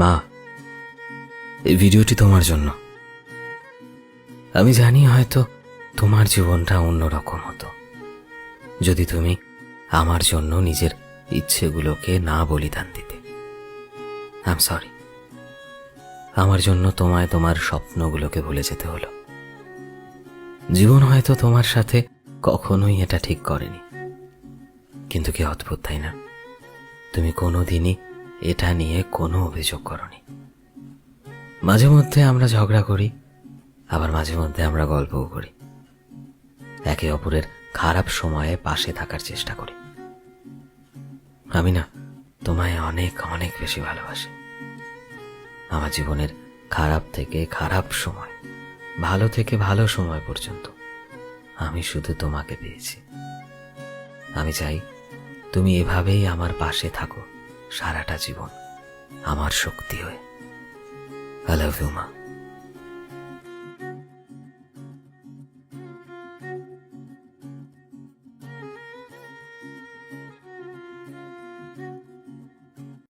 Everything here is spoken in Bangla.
মা, এই ভিডিওটি তোমার জন্য। আমি জানি হয়তো তোমার জীবনটা অন্যরকম হতো যদি তুমি আমার জন্য নিজের ইচ্ছেগুলোকে না বলিদান দিতে। আই এম সরি, আমার জন্য তোমায় তোমার স্বপ্নগুলোকে ভুলে যেতে হলো। জীবন হয়তো তোমার সাথে কখনোই এটা ঠিক করেনি, কিন্তু কি অদ্ভুত, তাই না? তুমি কোনোদিনই এটা নিয়ে কোনো অভিযোগ করনি। মাঝে মধ্যে আমরা ঝগড়া করি, আবার মাঝে মধ্যে আমরা গল্পও করি, একে অপরের খারাপ সময়ে পাশে থাকার চেষ্টা করি। আমি না তোমায় অনেক অনেক বেশি ভালোবাসি। আমার জীবনের খারাপ থেকে খারাপ সময়, ভালো থেকে ভালো সময় পর্যন্ত আমি শুধু তোমাকে পেয়েছি। আমি চাই তুমি এভাবেই আমার পাশে থাকো সারাটা জীবন, আমার শক্তি হয়ে। আই লাভ ইউ মা।